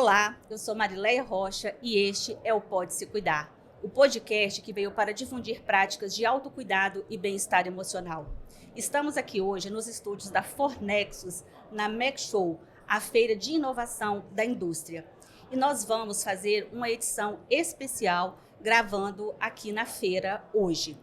Olá, eu sou Marileia Rocha e este é o Pode Se Cuidar, o podcast que veio para difundir práticas de autocuidado e bem-estar emocional. Estamos aqui hoje nos estúdios da Fornexus, na MEC Show, a feira de inovação da indústria. E nós vamos fazer uma edição especial gravando aqui na feira hoje.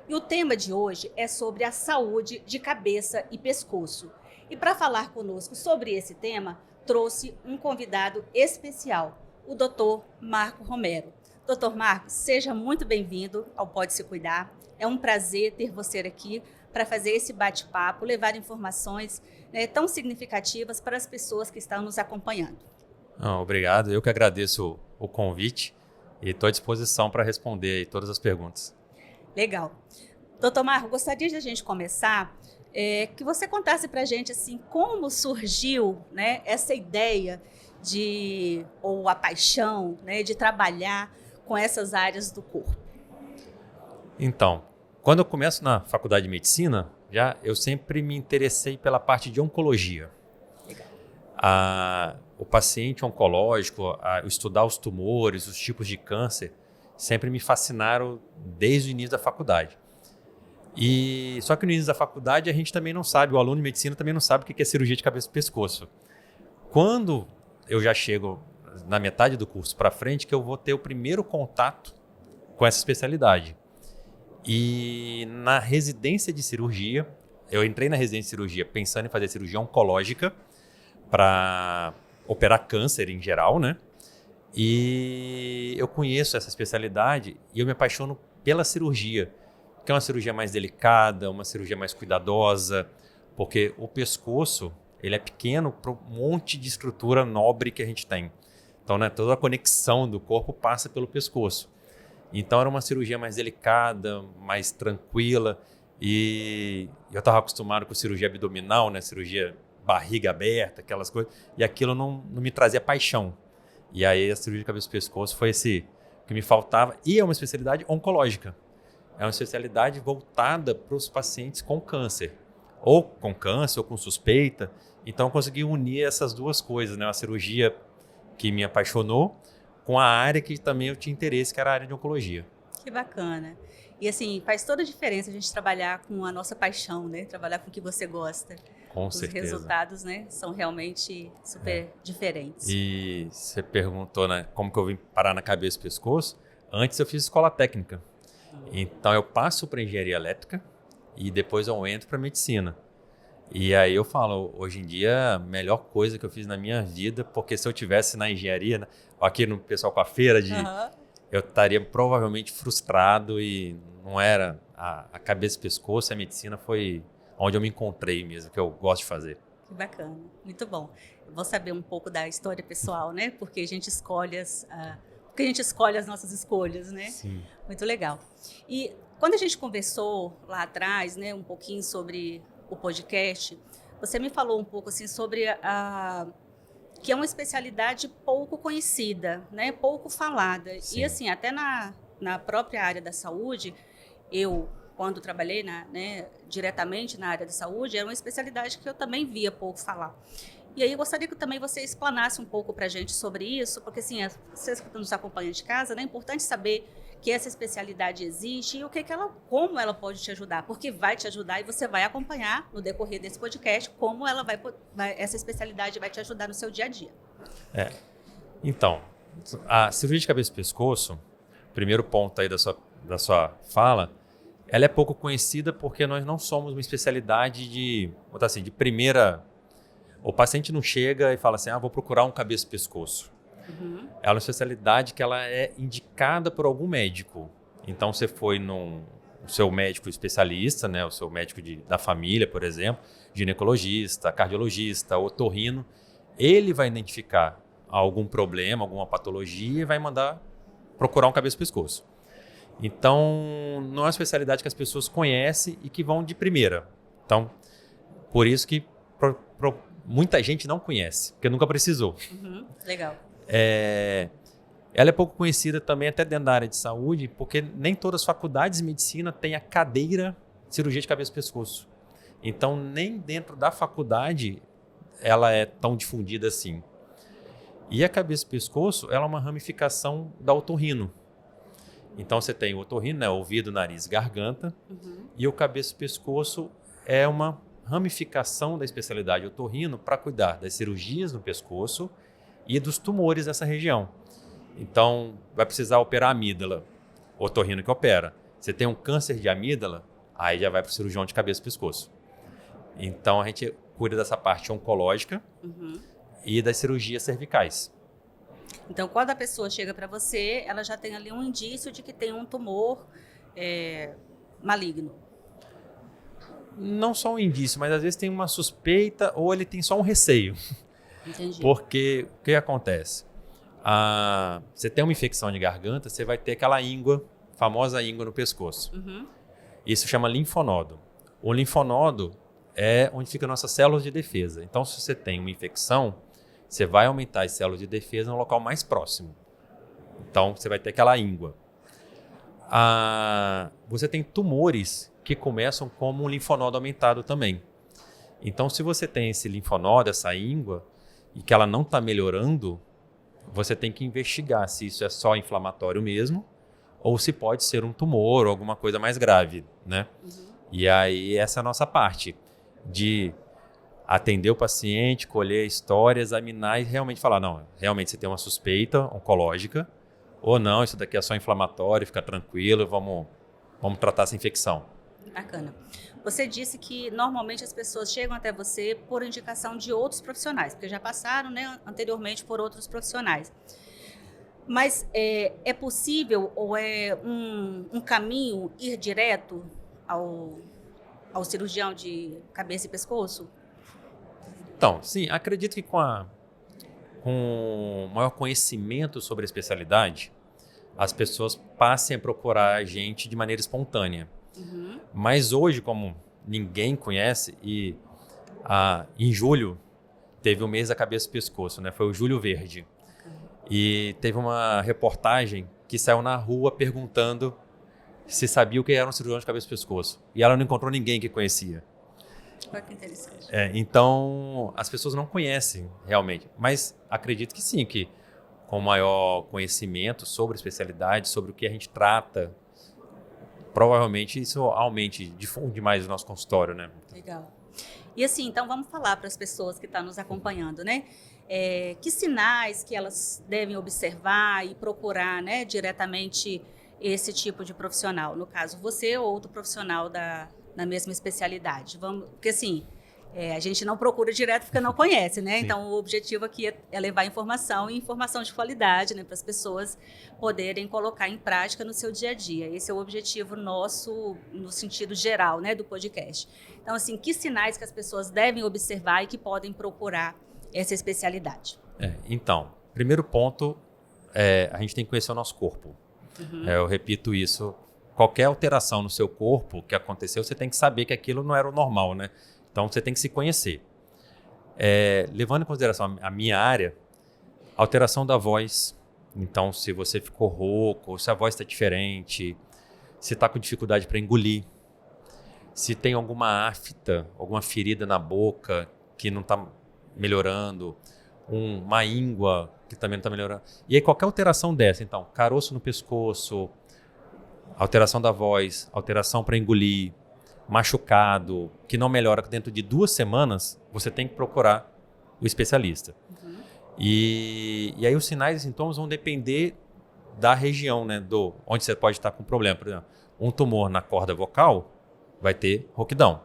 E o tema de hoje é sobre a saúde de cabeça e pescoço. E para falar conosco sobre esse tema, trouxe um convidado especial, o Dr. Marco Romero. Dr. Marco, seja muito bem-vindo ao Pode Se Cuidar. É um prazer ter você aqui para fazer esse bate-papo, levar informações tão significativas para as pessoas que estão nos acompanhando. Obrigado, eu que agradeço o convite e estou à disposição para responder todas as perguntas. Legal. Doutor Marco, gostaria de a gente começar que você contasse para a gente assim, como surgiu essa ideia ou a paixão de trabalhar com essas áreas do corpo. Então, quando eu começo na faculdade de medicina, eu sempre me interessei pela parte de oncologia. Legal. O paciente oncológico, estudar os tumores, os tipos de câncer, sempre me fascinaram desde o início da faculdade. Só que no início da faculdade a gente também não sabe, o aluno de medicina também não sabe o que é cirurgia de cabeça e pescoço. Quando eu já chego na metade do curso para frente, que eu vou ter o primeiro contato com essa especialidade. E na residência de cirurgia, eu entrei na residência de cirurgia pensando em fazer cirurgia oncológica para operar câncer em geral, né? E eu conheço essa especialidade e eu me apaixono pela cirurgia, que é uma cirurgia mais delicada, uma cirurgia mais cuidadosa, porque o pescoço ele é pequeno para um monte de estrutura nobre que a gente tem. Então, toda a conexão do corpo passa pelo pescoço. Então, era uma cirurgia mais delicada, mais tranquila, e eu estava acostumado com cirurgia abdominal, cirurgia barriga aberta, aquelas coisas, e aquilo não me trazia paixão. E aí a cirurgia de cabeça e pescoço foi esse que me faltava, e é uma especialidade oncológica. É uma especialidade voltada para os pacientes com câncer, ou com suspeita. Então eu consegui unir essas duas coisas, a cirurgia que me apaixonou com a área que também eu tinha interesse, que era a área de oncologia. Que bacana. E assim, faz toda a diferença a gente trabalhar com a nossa paixão, trabalhar com o que você gosta. Com certeza. Os resultados, são realmente super diferentes. E você perguntou, como que eu vim parar na cabeça e pescoço? Antes eu fiz escola técnica. Então eu passo para engenharia elétrica e depois eu entro para medicina. E aí eu falo, hoje em dia, a melhor coisa que eu fiz na minha vida, porque se eu tivesse na engenharia, aqui no pessoal com a feira, eu estaria provavelmente frustrado e não era a cabeça e pescoço, a medicina foi onde eu me encontrei mesmo, que eu gosto de fazer. Que bacana, muito bom. Eu vou saber um pouco da história pessoal, porque a gente escolhe as nossas escolhas, Sim. Muito legal. E quando a gente conversou lá atrás, um pouquinho sobre o podcast, você me falou um pouco assim sobre que é uma especialidade pouco conhecida, pouco falada. Sim. E assim, até na própria área da saúde, eu, quando trabalhei diretamente na área da saúde, era uma especialidade que eu também via pouco falar. E aí eu gostaria que também você explanasse um pouco para a gente sobre isso, porque assim, vocês que nos acompanham de casa, é importante saber que essa especialidade existe e como ela pode te ajudar, porque vai te ajudar e você vai acompanhar no decorrer desse podcast como essa especialidade vai te ajudar no seu dia a dia. Então, a cirurgia de cabeça e pescoço, primeiro ponto aí da sua fala, ela é pouco conhecida porque nós não somos uma especialidade de primeira. O paciente não chega e fala assim, vou procurar um cabeça e pescoço. Uhum. Ela é uma especialidade que ela é indicada por algum médico. Então, você foi no seu médico especialista, o seu médico da família, por exemplo, ginecologista, cardiologista, otorrino, ele vai identificar algum problema, alguma patologia e vai mandar procurar um cabeça e pescoço. Então, não é uma especialidade que as pessoas conhecem e que vão de primeira. Então, por isso que muita gente não conhece, porque nunca precisou. Uhum. Legal. Ela é pouco conhecida também até dentro da área de saúde, porque nem todas as faculdades de medicina têm a cadeira de cirurgia de cabeça e pescoço. Então, nem dentro da faculdade ela é tão difundida assim. E a cabeça e pescoço, ela é uma ramificação da otorrino. Então você tem o otorrino, né, ouvido, nariz, garganta, e o cabeça e pescoço é uma ramificação da especialidade otorrino para cuidar das cirurgias no pescoço e dos tumores dessa região. Então, vai precisar operar a amígdala, o otorrino que opera. Você tem um câncer de amígdala, aí já vai para o cirurgião de cabeça e pescoço. Então, a gente cuida dessa parte oncológica e das cirurgias cervicais. Então, quando a pessoa chega para você, ela já tem ali um indício de que tem um tumor maligno. Não só um indício, mas às vezes tem uma suspeita ou ele tem só um receio. Entendi. Porque o que acontece? Você tem uma infecção de garganta, você vai ter aquela íngua, famosa íngua no pescoço. Isso chama linfonodo. O linfonodo é onde ficam nossas células de defesa. Então, se você tem uma infecção, você vai aumentar as células de defesa no local mais próximo. Então, você vai ter aquela íngua. Você tem tumores que começam como um linfonodo aumentado também. Então, se você tem esse linfonodo, essa íngua, e que ela não está melhorando, você tem que investigar se isso é só inflamatório mesmo, ou se pode ser um tumor ou alguma coisa mais grave, né? E aí, essa é a nossa parte, de atender o paciente, colher a história, examinar e realmente falar, não, realmente você tem uma suspeita oncológica, ou não, isso daqui é só inflamatório, fica tranquilo, vamos tratar essa infecção. Bacana. Você disse que normalmente as pessoas chegam até você por indicação de outros profissionais, porque já passaram, né, anteriormente por outros profissionais. Mas é possível ou é um caminho ir direto ao cirurgião de cabeça e pescoço? Então, sim, acredito que com maior conhecimento sobre a especialidade, as pessoas passem a procurar a gente de maneira espontânea. Mas hoje, como ninguém conhece, e em julho teve o mês da cabeça e pescoço, né? Foi o Julho Verde. E teve uma reportagem que saiu na rua perguntando se sabia o que era um cirurgião de cabeça e pescoço. E ela não encontrou ninguém que conhecia. Olha que interessante. Então, as pessoas não conhecem realmente. Mas acredito que sim, que com maior conhecimento sobre a especialidade, sobre o que a gente trata, provavelmente isso difunde mais o nosso consultório, né? Legal. E assim, então vamos falar para as pessoas que estão nos acompanhando, né? Que sinais que elas devem observar e procurar, né, diretamente esse tipo de profissional? No caso, você ou outro profissional da mesma especialidade. Porque assim, a gente não procura direto porque não conhece, né? Sim. Então, o objetivo aqui é levar informação e informação de qualidade, né, para as pessoas poderem colocar em prática no seu dia a dia. Esse é o objetivo nosso no sentido geral, né, do podcast. Então, assim, que sinais que as pessoas devem observar e que podem procurar essa especialidade? Então, primeiro ponto, a gente tem que conhecer o nosso corpo. Eu repito isso. Qualquer alteração no seu corpo que aconteceu, você tem que saber que aquilo não era o normal, né? Então, você tem que se conhecer. Levando em consideração a minha área, alteração da voz. Então, se você ficou rouco, se a voz está diferente, se está com dificuldade para engolir, se tem alguma afta, alguma ferida na boca que não está melhorando, uma íngua que também não está melhorando. E aí, qualquer alteração dessa, então, caroço no pescoço, alteração da voz, alteração para engolir, machucado, que não melhora dentro de 2 semanas, você tem que procurar o especialista. E aí os sinais e sintomas vão depender da região, né, onde você pode estar com problema. Por exemplo, um tumor na corda vocal vai ter rouquidão.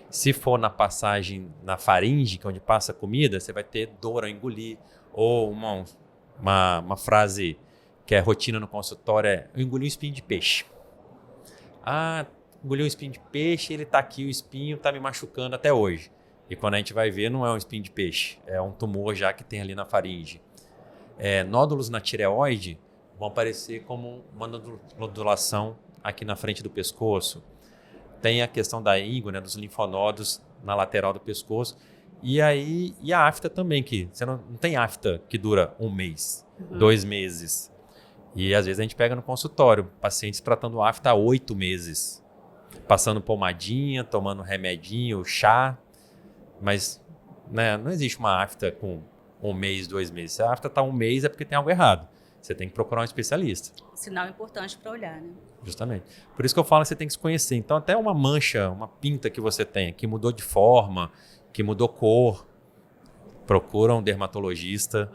Se for na passagem na faringe, que é onde passa a comida, você vai ter dor ao engolir. Ou uma frase que é rotina no consultório eu engoli um espinho de peixe. Engoli um espinho de peixe, ele está aqui, o espinho está me machucando até hoje. E quando a gente vai ver, não é um espinho de peixe, é um tumor já que tem ali na faringe. Nódulos na tireoide vão aparecer como uma nodulação aqui na frente do pescoço. Tem a questão da íngua, né, dos linfonodos na lateral do pescoço. E a afta também, que você não tem afta que dura 1 mês, 2 meses. E às vezes a gente pega no consultório pacientes tratando afta há 8 meses. Passando pomadinha, tomando remedinho, chá. Mas, né, não existe uma afta com um mês, 2 meses. Se a afta está um mês é porque tem algo errado. Você tem que procurar um especialista. Sinal importante para olhar, né? Justamente. Por isso que eu falo que você tem que se conhecer. Então, até uma mancha, uma pinta que você tem, que mudou de forma, que mudou cor, procura um dermatologista,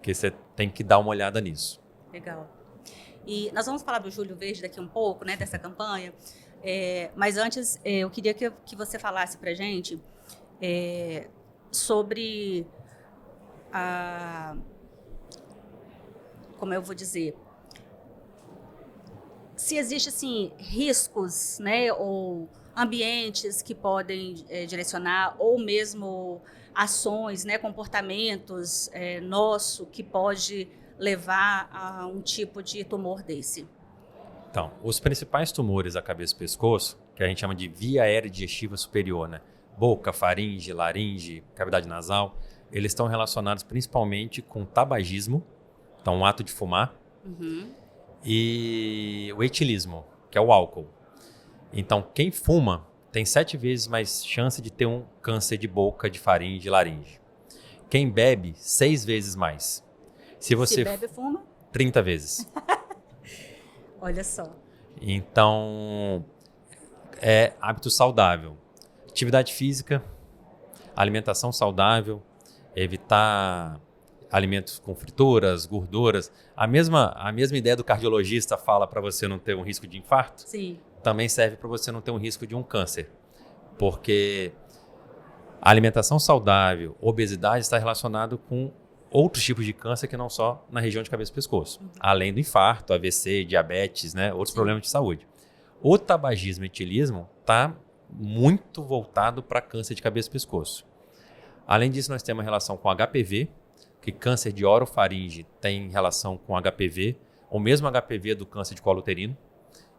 que você tem que dar uma olhada nisso. Legal. E nós vamos falar do Julho Verde daqui um pouco, né, dessa campanha. Mas antes, eu queria que você falasse para a gente sobre como eu vou dizer, se existe assim riscos, né, ou ambientes que podem direcionar, ou mesmo ações, né, comportamentos nosso que pode levar a um tipo de tumor desse. Então, os principais tumores da cabeça e pescoço, que a gente chama de via aérea digestiva superior, né, boca, faringe, laringe, cavidade nasal, eles estão relacionados principalmente com tabagismo, então o ato de fumar, e o etilismo, que é o álcool. Então, quem fuma tem 7 vezes mais chance de ter um câncer de boca, de faringe, de laringe. Quem bebe, 6 vezes mais. Se bebe, fuma? 30 vezes. Olha só. Então, é hábito saudável. Atividade física, alimentação saudável, evitar alimentos com frituras, gorduras. A mesma ideia do cardiologista fala para você não ter um risco de infarto. Sim. Também serve para você não ter um risco de um câncer. Porque a alimentação saudável, obesidade está relacionado com outros tipos de câncer que não só na região de cabeça e pescoço. Além do infarto, AVC, diabetes, né, outros problemas de saúde. O tabagismo e etilismo está muito voltado para câncer de cabeça e pescoço. Além disso, nós temos uma relação com HPV, que câncer de orofaringe tem relação com HPV, ou mesmo HPV do câncer de colo uterino.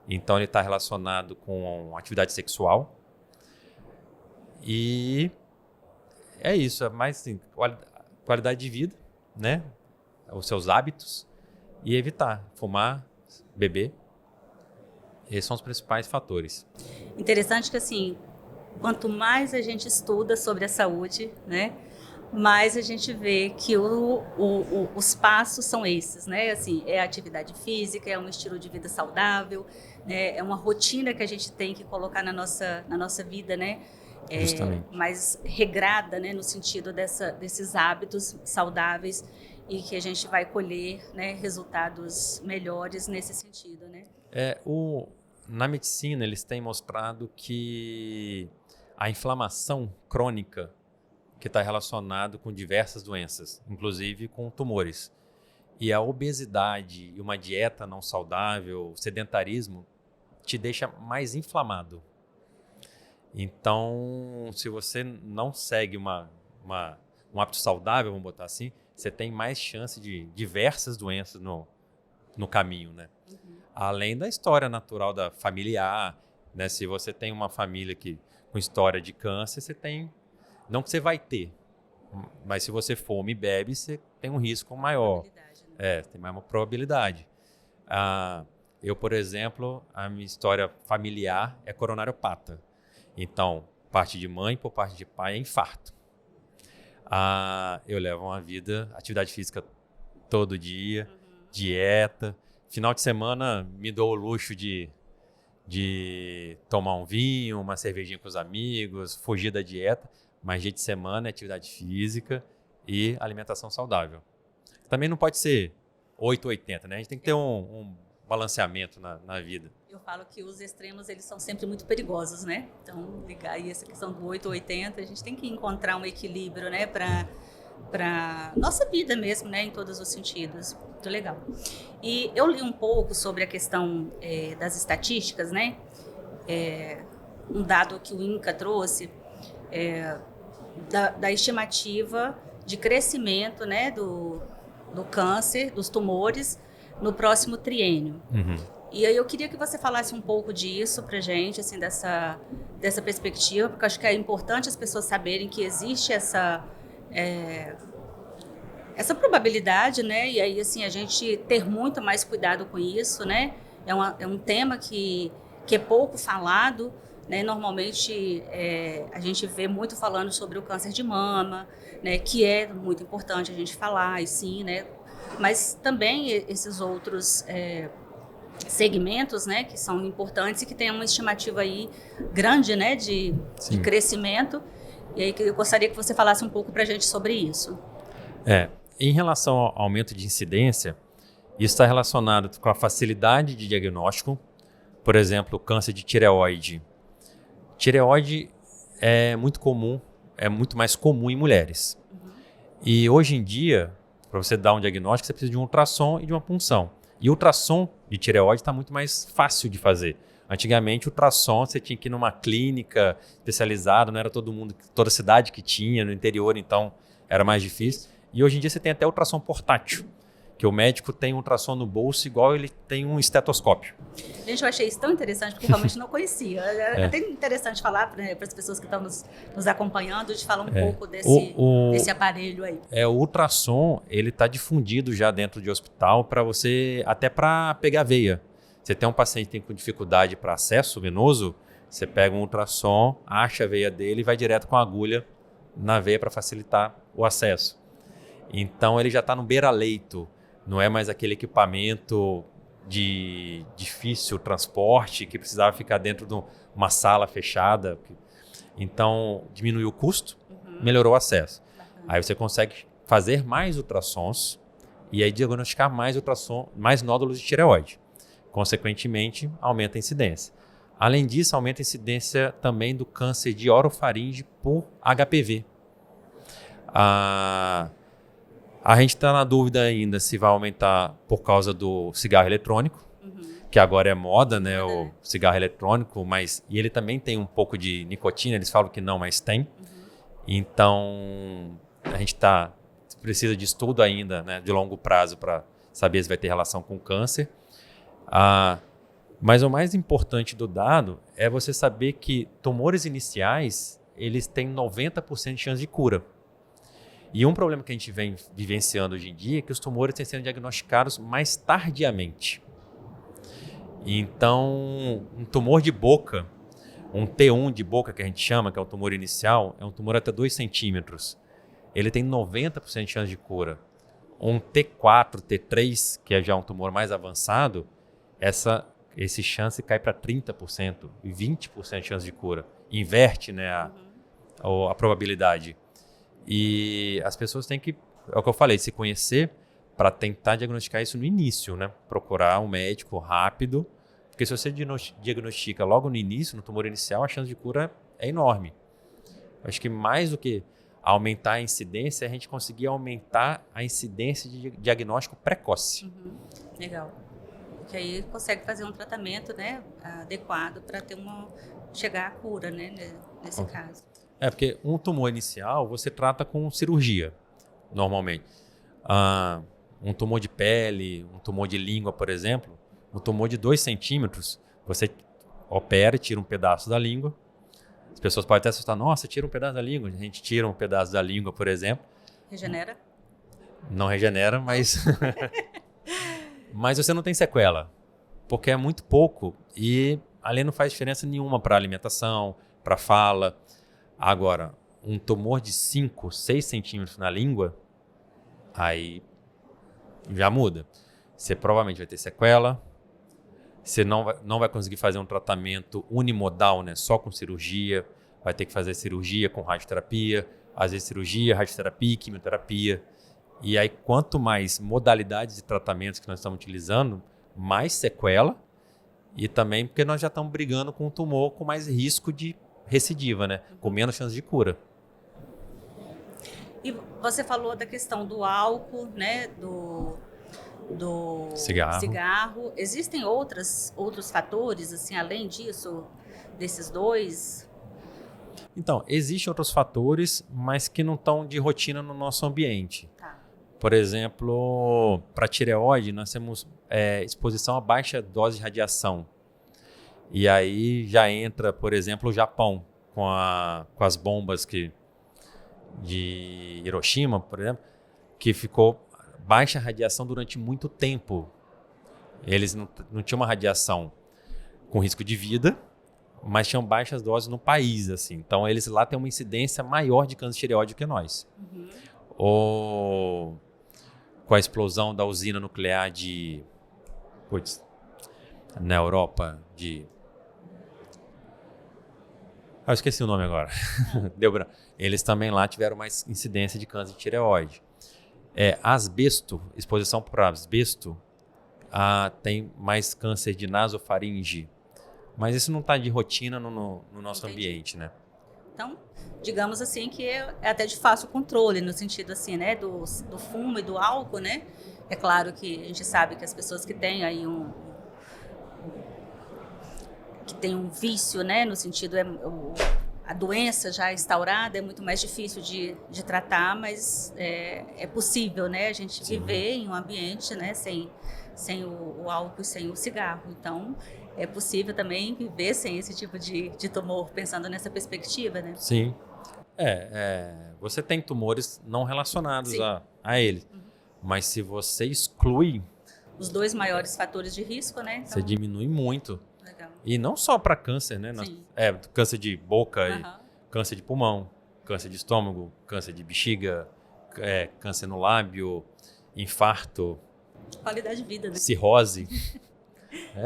Então, ele está relacionado com atividade sexual. E é isso, é mais assim, qualidade de vida, né? Os seus hábitos e evitar fumar, beber. Esses são os principais fatores. Interessante que, assim, quanto mais a gente estuda sobre a saúde, né, mais a gente vê que os passos são esses, né? Assim, é atividade física, é um estilo de vida saudável, né? É uma rotina que a gente tem que colocar na nossa vida, né? Mais regrada, né? No sentido desses hábitos saudáveis e que a gente vai colher, né, resultados melhores nesse sentido, né? Na medicina, eles têm mostrado que a inflamação crônica que está relacionado com diversas doenças, inclusive com tumores. E a obesidade e uma dieta não saudável, o sedentarismo, te deixa mais inflamado. Então, se você não segue um hábito saudável, vamos botar assim, você tem mais chance de diversas doenças no caminho, né? Além da história natural da familiar, né? Se você tem uma família com história de câncer, você tem... Não que você vai ter, mas se você fuma e bebe, você tem um risco maior. Né? Tem mais uma probabilidade. Eu, por exemplo, a minha história familiar é coronariopata. Então, parte de mãe por parte de pai é infarto. Eu levo uma vida, atividade física todo dia, dieta. Final de semana me dou o luxo de tomar um vinho, uma cervejinha com os amigos, fugir da dieta. Mas dia de semana é atividade física e alimentação saudável. Também não pode ser 8-80, né? A gente tem que ter um balanceamento na vida. Eu falo que os extremos, eles são sempre muito perigosos, né? Então, ligar aí essa questão do 8-80, a gente tem que encontrar um equilíbrio, né? Para nossa vida mesmo, né? Em todos os sentidos. Muito legal. E eu li um pouco sobre a questão das estatísticas, né? Um dado que o INCA trouxe, da estimativa de crescimento, né, do câncer, dos tumores, no próximo triênio. E aí eu queria que você falasse um pouco disso pra gente, assim, dessa perspectiva, porque eu acho que é importante as pessoas saberem que existe essa probabilidade, né, e aí, assim, a gente ter muito mais cuidado com isso, né, é um tema que é pouco falado, né? Normalmente a gente vê muito falando sobre o câncer de mama, né? Que é muito importante a gente falar, e sim, né? Mas também esses outros segmentos, né? Que são importantes e que têm uma estimativa aí grande, né? De crescimento. E aí eu gostaria que você falasse um pouco para a gente sobre isso. Em relação ao aumento de incidência, isso está relacionado com a facilidade de diagnóstico. Por exemplo, o câncer de tireoide. Tireoide é muito comum, é muito mais comum em mulheres. E hoje em dia, para você dar um diagnóstico, você precisa de um ultrassom e de uma punção. E o ultrassom de tireoide está muito mais fácil de fazer. Antigamente, o ultrassom você tinha que ir numa clínica especializada, não era todo mundo, toda cidade que tinha, no interior, então era mais difícil. E hoje em dia você tem até ultrassom portátil, que o médico tem um ultrassom no bolso igual ele tem um estetoscópio. Gente, eu achei isso tão interessante, porque realmente não conhecia. É até interessante falar para as pessoas que estão nos acompanhando, de falar um pouco desse aparelho aí. O ultrassom, ele está difundido já dentro de hospital para você, até para pegar veia. Você tem um paciente que tem com dificuldade para acesso venoso, você pega um ultrassom, acha a veia dele e vai direto com a agulha na veia para facilitar o acesso. Então ele já está no beira-leito, não é mais aquele equipamento de difícil transporte que precisava ficar dentro de uma sala fechada. Então diminuiu o custo, melhorou o acesso. Aí você consegue fazer mais ultrassons e aí diagnosticar mais nódulos de tireoide. Consequentemente, aumenta a incidência. Além disso, aumenta a incidência também do câncer de orofaringe por HPV. A gente está na dúvida ainda se vai aumentar por causa do cigarro eletrônico, que agora é moda, né? O cigarro eletrônico, e ele também tem um pouco de nicotina, eles falam que não, mas tem. Então, a gente precisa de estudo ainda, né, de longo prazo para saber se vai ter relação com o câncer. Mas o mais importante do dado é você saber que tumores iniciais, eles têm 90% de chance de cura. E um problema que a gente vem vivenciando hoje em dia é que os tumores têm sendo diagnosticados mais tardiamente. Então, um tumor de boca, um T1 de boca que a gente chama, que é o tumor inicial, é um tumor até 2 centímetros. Ele tem 90% de chance de cura. Um T4, T3, que é já um tumor mais avançado, esse chance cai para 30% e 20% de chance de cura. Inverte, né, a probabilidade. E as pessoas têm que, é o que eu falei, se conhecer para tentar diagnosticar isso no início, né? Procurar um médico rápido, porque se você diagnostica logo no início, no tumor inicial, a chance de cura é enorme. Acho que mais do que aumentar a incidência, a gente conseguir aumentar a incidência de diagnóstico precoce. Legal. Que aí consegue fazer um tratamento, né, adequado para chegar à cura, né, nesse caso. Porque um tumor inicial você trata com cirurgia, normalmente. Um tumor de pele, um tumor de língua, por exemplo, um tumor de 2 centímetros, você opera e tira um pedaço da língua. As pessoas podem até assustar, nossa, tira um pedaço da língua. A gente tira um pedaço da língua, por exemplo. Regenera? Não regenera, mas... mas você não tem sequela, porque é muito pouco e ali não faz diferença nenhuma para a alimentação, para a fala. Agora, um tumor de 5, 6 centímetros na língua, aí já muda. Você provavelmente vai ter sequela, você não vai conseguir fazer um tratamento unimodal, né, só com cirurgia, vai ter que fazer cirurgia com radioterapia, às vezes cirurgia, radioterapia, quimioterapia. E aí, quanto mais modalidades de tratamentos que nós estamos utilizando, mais sequela e também porque nós já estamos brigando com um tumor com mais risco de recidiva, né? Com menos chance de cura. E você falou da questão do álcool, né? Do cigarro. Existem outros fatores, assim, além disso, desses dois? Então, existem outros fatores, mas que não estão de rotina no nosso ambiente. Tá. Por exemplo, para tireoide, nós temos exposição a baixa dose de radiação. E aí já entra, por exemplo, o Japão, com as bombas de Hiroshima, por exemplo, que ficou baixa radiação durante muito tempo. Eles não tinham uma radiação com risco de vida, mas tinham baixas doses no país, assim. Então, eles lá têm uma incidência maior de câncer de tireoide do que nós. Ou com a explosão da usina nuclear na Europa, eu esqueci o nome agora. Deu branco. Eles também lá tiveram mais incidência de câncer de tireoide. Asbesto, exposição por asbesto, tem mais câncer de nasofaringe. Mas isso não está de rotina no nosso ambiente, né? Então, digamos assim que é até de fácil controle, no sentido assim, né, do fumo e do álcool, né? É claro que a gente sabe que as pessoas que têm aí que tem um vício, né, no sentido a doença já instaurada é muito mais difícil de tratar, mas é possível, né, a gente viver em um ambiente, né, sem o álcool e sem o cigarro. Então, é possível também viver sem esse tipo de tumor, pensando nessa perspectiva, né? Sim. Você tem tumores não relacionados a ele, mas se você exclui... Os 2 maiores fatores de risco, né? Então, você diminui muito. Legal. E não só para câncer, né? Câncer de boca, câncer de pulmão, câncer de estômago, câncer de bexiga, câncer no lábio, infarto. Qualidade de vida, né? Cirrose.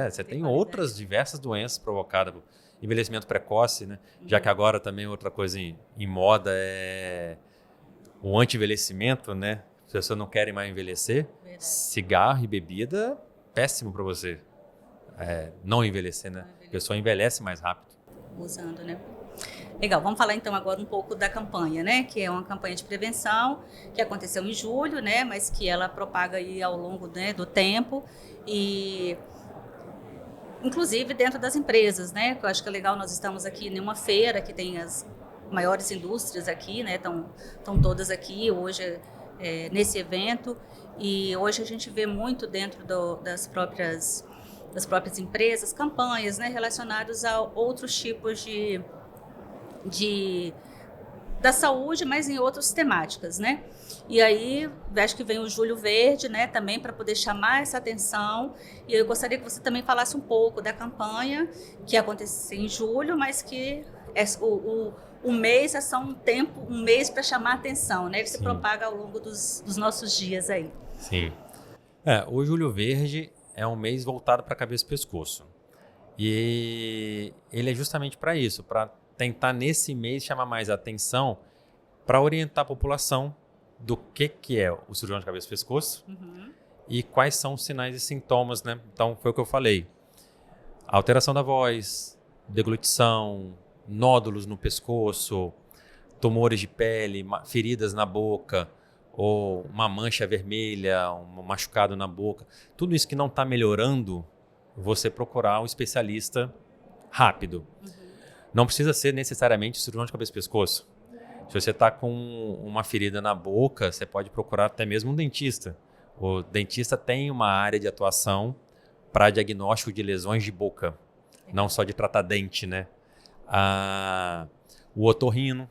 Você tem outras diversas doenças provocadas por envelhecimento precoce, né? Já que agora também outra coisa em moda é o anti-envelhecimento, né? Se você não quer mais envelhecer, verdade. Cigarro e bebida, péssimo para você. Não envelhecer, né? A pessoa envelhece mais rápido. Usando, né? Legal, vamos falar então agora um pouco da campanha, né? Que é uma campanha de prevenção que aconteceu em julho, né? Mas que ela propaga aí ao longo, né, do tempo e inclusive dentro das empresas, né? Eu acho que é legal, nós estamos aqui em uma feira que tem as maiores indústrias aqui, né? Estão todas aqui hoje nesse evento e hoje a gente vê muito dentro das próprias empresas campanhas, né? Relacionadas a outros tipos da saúde, mas em outras temáticas, né? E aí, acho que vem o Julho Verde, né, também para poder chamar essa atenção. E eu gostaria que você também falasse um pouco da campanha que aconteceu em julho, mas que o mês é só um mês para chamar a atenção, né? Ele se propaga ao longo dos nossos dias aí. Sim. O Julho Verde é um mês voltado para a cabeça e pescoço. E ele é justamente para isso, para tentar nesse mês chamar mais atenção para orientar a população do que é o cirurgião de cabeça e pescoço e quais são os sinais e sintomas, né? Então, foi o que eu falei. Alteração da voz, deglutição, nódulos no pescoço, tumores de pele, feridas na boca, ou uma mancha vermelha, um machucado na boca. Tudo isso que não está melhorando, você procurar um especialista rápido. Não precisa ser necessariamente cirurgião de cabeça e pescoço. Se você está com uma ferida na boca, você pode procurar até mesmo um dentista. O dentista tem uma área de atuação para diagnóstico de lesões de boca, não só de tratar dente, né? O otorrino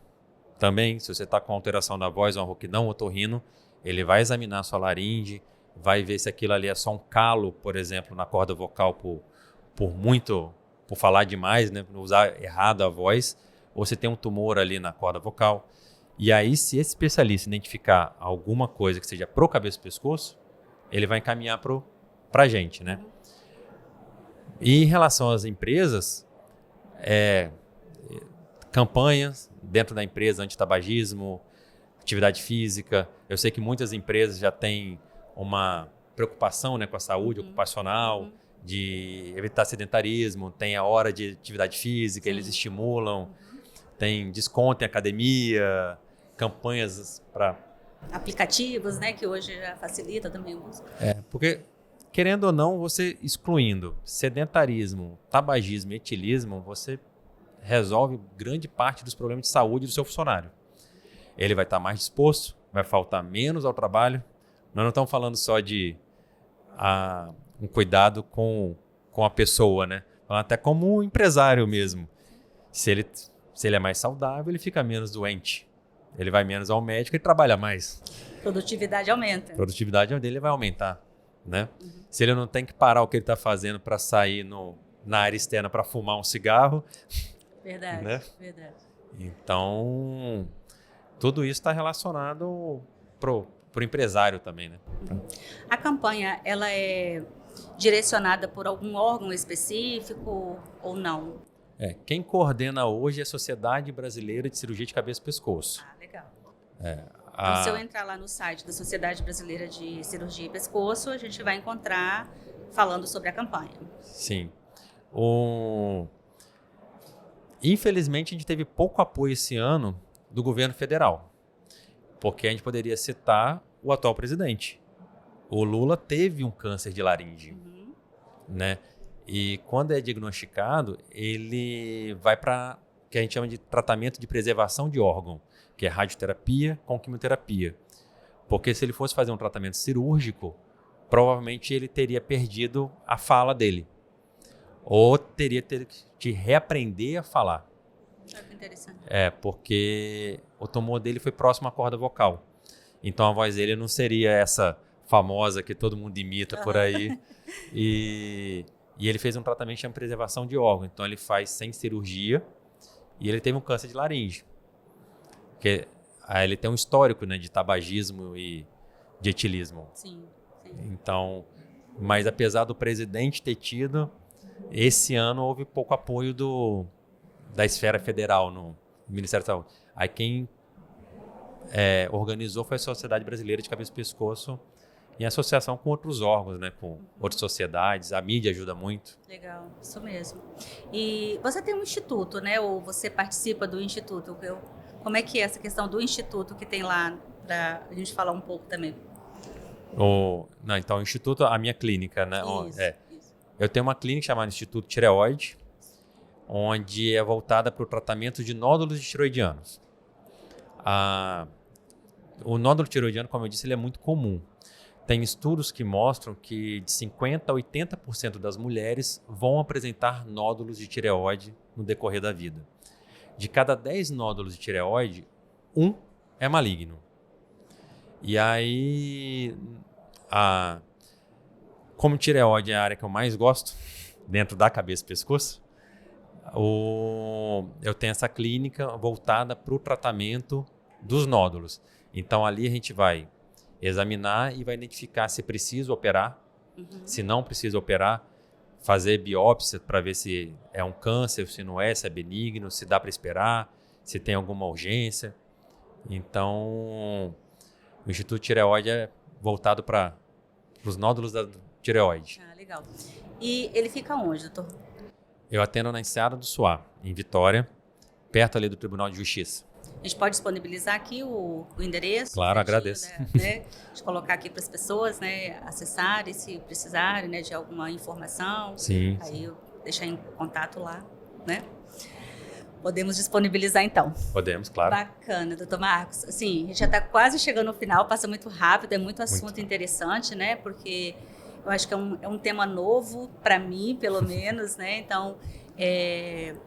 também, se você está com alteração da voz ou uma rouquidão, o otorrino, ele vai examinar a sua laringe, vai ver se aquilo ali é só um calo, por exemplo, na corda vocal por falar demais, né? Usar errado a voz, ou se tem um tumor ali na corda vocal. E aí, se esse especialista identificar alguma coisa que seja pro cabeça e pescoço, ele vai encaminhar para a gente, né? E em relação às empresas, campanhas dentro da empresa, antitabagismo, atividade física. Eu sei que muitas empresas já têm uma preocupação, né, com a saúde ocupacional, de evitar sedentarismo, tem a hora de atividade física, eles estimulam, tem desconto em academia, campanhas para... aplicativos, né, que hoje já facilita também o uso. Porque, querendo ou não, você excluindo sedentarismo, tabagismo e etilismo, você resolve grande parte dos problemas de saúde do seu funcionário. Ele vai estar mais disposto, vai faltar menos ao trabalho. Nós não estamos falando só de um cuidado com a pessoa, né? Falando até como um empresário mesmo. Se ele é mais saudável, ele fica menos doente. Ele vai menos ao médico e trabalha mais. Produtividade aumenta. A produtividade dele vai aumentar, né? Se ele não tem que parar o que ele está fazendo para sair no na área externa para fumar um cigarro. Verdade, né? verdade. Então, tudo isso está relacionado pro empresário também, né? A campanha, ela é direcionada por algum órgão específico ou não? Quem coordena hoje é a Sociedade Brasileira de Cirurgia de Cabeça e Pescoço. Ah, legal. A- Então, se eu entrar lá no site da Sociedade Brasileira de Cirurgia e Pescoço, a gente vai encontrar falando sobre a campanha. Sim. Infelizmente, a gente teve pouco apoio esse ano do governo federal, porque a gente poderia citar o atual presidente. O Lula teve um câncer de laringe, né? E quando é diagnosticado, ele vai para o que a gente chama de tratamento de preservação de órgão, que é radioterapia com quimioterapia. Porque se ele fosse fazer um tratamento cirúrgico, provavelmente ele teria perdido a fala dele. Ou teria que reaprender a falar. Que interessante. Porque o tumor dele foi próximo à corda vocal. Então a voz dele não seria essa famosa que todo mundo imita por aí. E ele fez um tratamento de preservação de órgão. Então ele faz sem cirurgia e ele teve um câncer de laringe. Aí ele tem um histórico, né, de tabagismo e de etilismo. Sim. Então, mas apesar do presidente ter tido, esse ano houve pouco apoio da esfera federal no Ministério da Saúde. Aí quem organizou foi a Sociedade Brasileira de Cabeça e Pescoço, em associação com outros órgãos, né, com outras sociedades. A mídia ajuda muito. Legal, isso mesmo. E você tem um instituto, né? Ou você participa do instituto? Como é que é essa questão do instituto que tem lá, para a gente falar um pouco também? Então, o instituto, a minha clínica, né? Isso. Eu tenho uma clínica chamada Instituto Tireoide, onde é voltada para o tratamento de nódulos tiroidianos. O nódulo tiroidiano, como eu disse, ele é muito comum. Tem estudos que mostram que de 50% a 80% das mulheres vão apresentar nódulos de tireoide no decorrer da vida. De cada 10 nódulos de tireoide, 1 é maligno. E aí, como tireoide é a área que eu mais gosto, dentro da cabeça e pescoço, eu tenho essa clínica voltada para o tratamento dos nódulos. Então, ali a gente vai examinar e vai identificar se precisa operar, se não precisa operar, fazer biópsia para ver se é um câncer, se não é, se é benigno, se dá para esperar, se tem alguma urgência. Então, o Instituto Tireoide é voltado para os nódulos da tireoide. Ah, legal. E ele fica onde, doutor? Eu atendo na Enseada do Suá, em Vitória, perto ali do Tribunal de Justiça. A gente pode disponibilizar aqui o endereço? Claro, agradeço. Né? De colocar aqui para as pessoas, né, acessarem, se precisarem, né, de alguma informação. Sim. Aí eu deixar em contato lá, né? Podemos disponibilizar então. Podemos, claro. Bacana, doutor Marcos. Assim, a gente já está quase chegando no final, passa muito rápido, é muito assunto interessante, né? Porque eu acho que é um tema novo para mim, pelo menos, né? Então,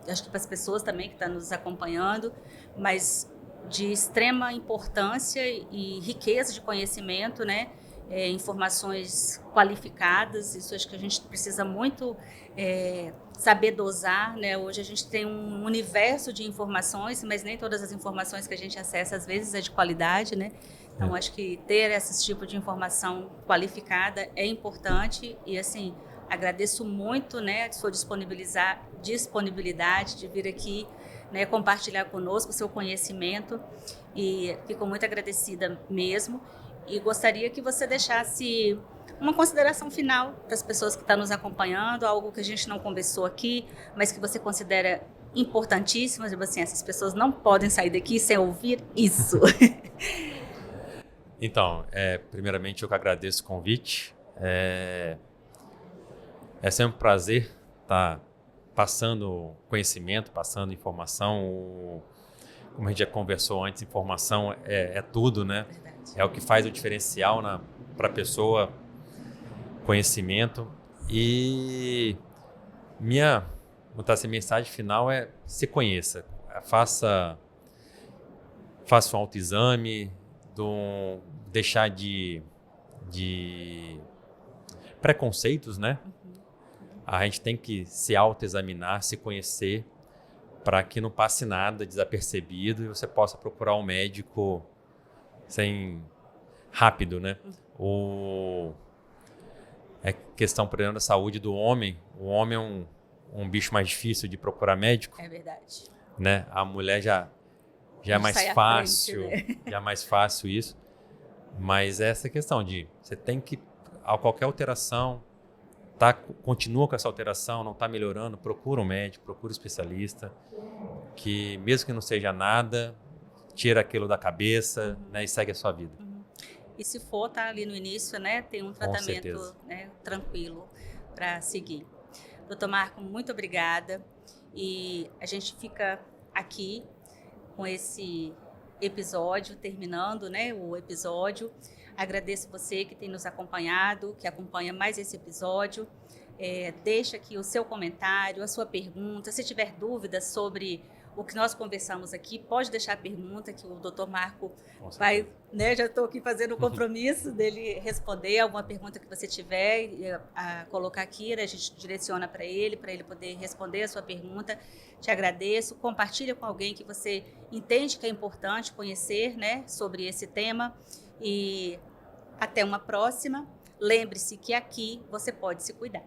acho que para as pessoas também que estão nos acompanhando, mas de extrema importância e riqueza de conhecimento, né? Informações qualificadas, isso acho que a gente precisa muito saber dosar, né? Hoje a gente tem um universo de informações, mas nem todas as informações que a gente acessa às vezes é de qualidade, né? Então acho que ter esse tipo de informação qualificada é importante e assim agradeço muito, né, a sua disponibilidade de vir aqui, né, compartilhar conosco o seu conhecimento e fico muito agradecida mesmo e gostaria que você deixasse uma consideração final para as pessoas que estão nos acompanhando, algo que a gente não conversou aqui, mas que você considera importantíssimo, tipo assim, essas pessoas não podem sair daqui sem ouvir isso. Então, primeiramente eu que agradeço o convite. É sempre um prazer estar passando conhecimento, passando informação. Como a gente já conversou antes, informação é tudo, né? Verdade. É o que faz o diferencial para a pessoa, conhecimento. E minha mensagem final é: se conheça, faça um autoexame, deixar de preconceitos, né? A gente tem que se autoexaminar, se conhecer, para que não passe nada desapercebido e você possa procurar um médico rápido, né? É questão, por exemplo, da saúde do homem. O homem é um bicho mais difícil de procurar médico. É verdade. Né? A mulher já é mais sai à fácil, frente, né? já é mais fácil isso. Mas essa questão de você tem que, a qualquer alteração, continua com essa alteração, não está melhorando, procura um médico, procura um especialista, que mesmo que não seja nada, tira aquilo da cabeça, né, e segue a sua vida. E se for, tá ali no início, né, tem um tratamento, né, tranquilo para seguir. Doutor Marco, muito obrigada. E a gente fica aqui com esse episódio, terminando, né, o episódio. Agradeço você que tem nos acompanhado, que acompanha mais esse episódio. Deixa aqui o seu comentário, a sua pergunta. Se tiver dúvidas sobre o que nós conversamos aqui, pode deixar a pergunta que o Dr. Marco vai, né, já estou aqui fazendo o compromisso dele responder alguma pergunta que você tiver a colocar aqui, né, a gente direciona para ele poder responder a sua pergunta. Te agradeço, compartilha com alguém que você entende que é importante conhecer, né, sobre esse tema e até uma próxima. Lembre-se que aqui você pode se cuidar.